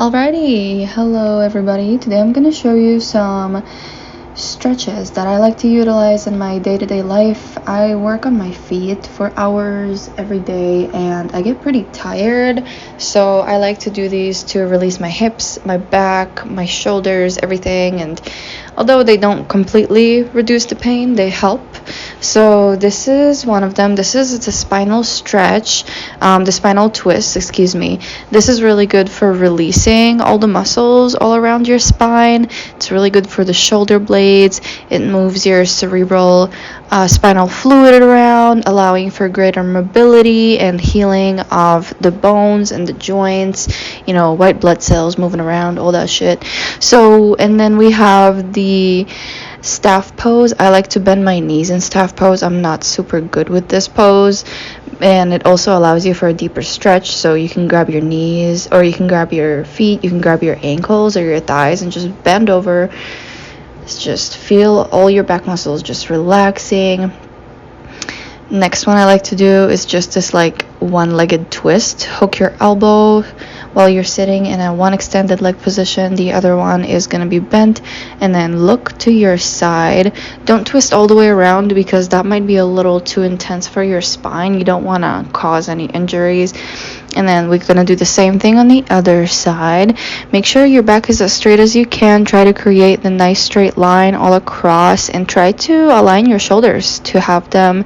Alrighty, hello everybody. Today I'm going to show you some stretches that I like to utilize in my day-to-day life. I work on my feet for hours every day and I get pretty tired, so I like to do these to release my hips, my back, my shoulders, everything. And although they don't completely reduce the pain, they help. So this is one of them. It's a spinal stretch, the spinal twist, excuse me. This is really good for releasing all the muscles all around your spine. It's really good for the shoulder blades. It moves your cerebral spinal fluid around, allowing for greater mobility and healing of the bones and the joints, white blood cells moving around, all that shit. So, and then we have the staff pose. I like to bend my knees in staff pose. I'm not super good with this pose, and it also allows you for a deeper stretch, so you can grab your knees, or you can grab your feet, you can grab your ankles or your thighs and just bend over. Just feel all your back muscles just relaxing. Next one I like to do is just this one-legged twist. Hook your elbow while you're sitting in a one extended leg position. The other one is going to be bent, and then look to your side. Don't twist all the way around because that might be a little too intense for your spine. You don't want to cause any injuries. And then we're going to do the same thing on the other side. Make sure your back is as straight as you can. Try to create the nice straight line all across, and try to align your shoulders to have them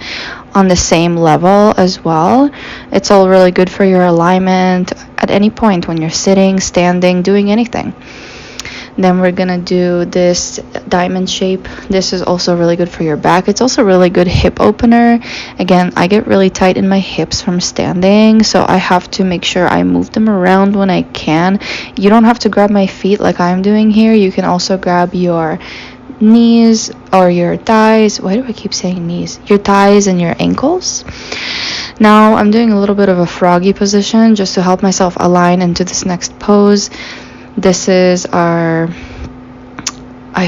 on the same level as well. It's all really good for your alignment at any point when you're sitting, standing, doing anything. Then we're gonna do this diamond shape. This is also really good for your back. It's also really good hip opener. Again, I get really tight in my hips from standing, so I have to make sure I move them around when I can. You don't have to grab my feet like I'm doing here. You can also grab your knees or your thighs. Why do I keep saying knees? Your thighs and your ankles. Now I'm doing a little bit of a froggy position just to help myself align into this next pose. This is I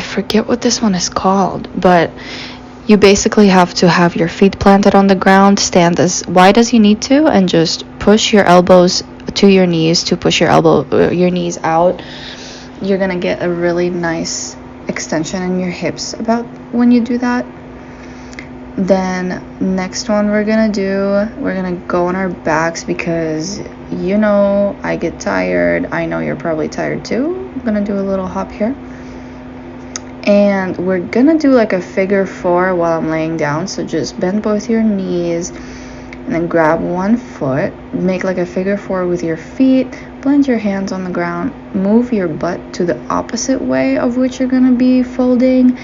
forget what this one is called, but you basically have to have your feet planted on the ground, stand as wide as you need to, and just push your elbows to your knees to push your knees out. You're gonna get a really nice extension in your hips about when you do that. Then next one we're gonna go on our backs because I get tired. I know you're probably tired too. I'm gonna do a little hop here, and we're gonna do like a figure 4 while I'm laying down. So just bend both your knees and then grab one foot, make like a figure 4 with your feet, blend your hands on the ground, move your butt to the opposite way of which you're gonna be folding,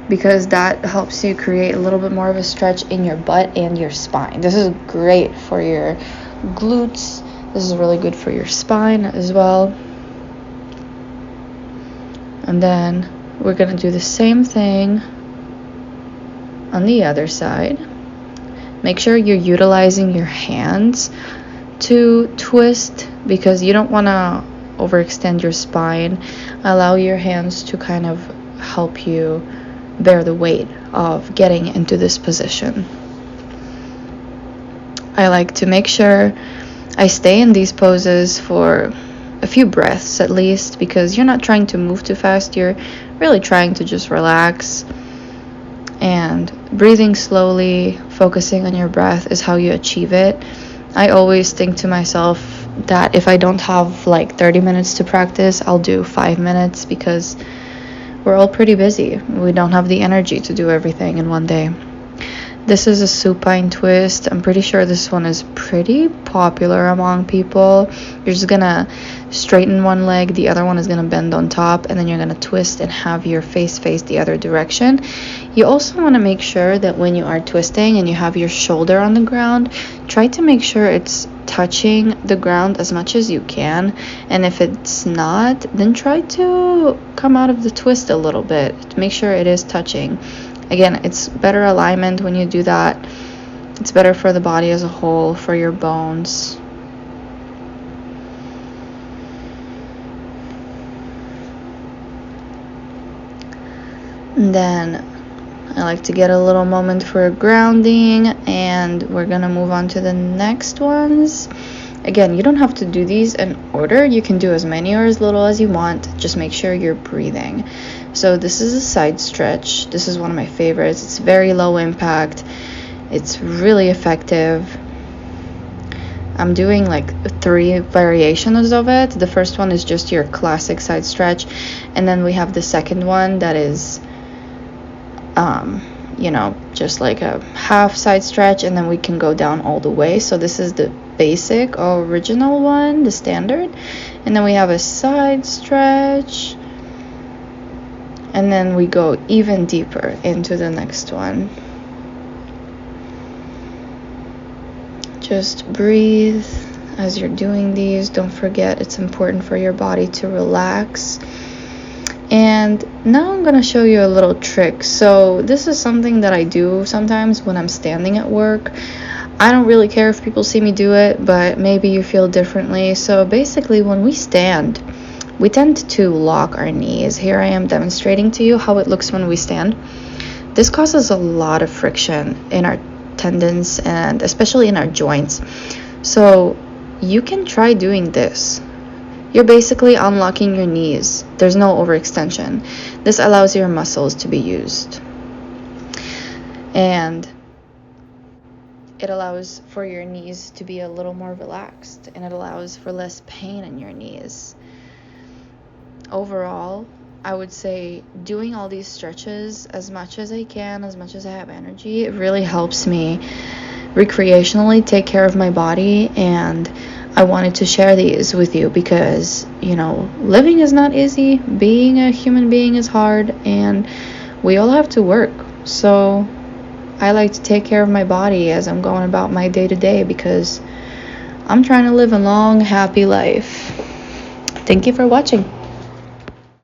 because that helps you create a little bit more of a stretch in your butt and your spine. This is great for your glutes. This is really good for your spine as well. And then we're going to do the same thing on the other side. Make sure you're utilizing your hands to twist because you don't want to overextend your spine. Allow your hands to kind of help you bear the weight of getting into this position. I like to make sure I stay in these poses for a few breaths at least, because you're not trying to move too fast. You're really trying to just relax, and breathing slowly, focusing on your breath is how you achieve it. I always think to myself that if I don't have 30 minutes to practice, I'll do 5 minutes, because we're all pretty busy. We don't have the energy to do everything in one day. This is a supine twist. I'm pretty sure this one is pretty popular among people. You're just gonna straighten one leg, the other one is gonna bend on top, and then you're gonna twist and have your face the other direction. You also want to make sure that when you are twisting and you have your shoulder on the ground, try to make sure it's touching the ground as much as you can, and if it's not, then try to come out of the twist a little bit to make sure it is touching. Again, it's better alignment when you do that. It's better for the body as a whole, for your bones. And then I like to get a little moment for grounding, and we're gonna move on to the next ones. Again, you don't have to do these in order. You can do as many or as little as you want. Just make sure you're breathing. So this is a side stretch. This is one of my favorites. It's very low impact. It's really effective. I'm doing like 3 variations of it. The first one is just your classic side stretch, and then we have the second one that is just like a half side stretch, and then we can go down all the way. So this is the basic original one, the standard, and then we have a side stretch, and then we go even deeper into the next one. Just breathe as you're doing these. Don't forget, it's important for your body to relax. And now I'm gonna show you a little trick. So this is something that I do sometimes when I'm standing at work. I don't really care if people see me do it, but maybe you feel differently. So basically, when we stand, we tend to lock our knees. Here I am demonstrating to you how it looks when we stand. This causes a lot of friction in our tendons and especially in our joints. So you can try doing this. You're basically unlocking your knees. There's no overextension. This allows your muscles to be used. And it allows for your knees to be a little more relaxed, and it allows for less pain in your knees. Overall, I would say doing all these stretches as much as I can, as much as I have energy, it really helps me recreationally take care of my body. And I wanted to share these with you because, living is not easy. Being a human being is hard, and we all have to work. So I like to take care of my body as I'm going about my day-to-day because I'm trying to live a long, happy life. Thank you for watching.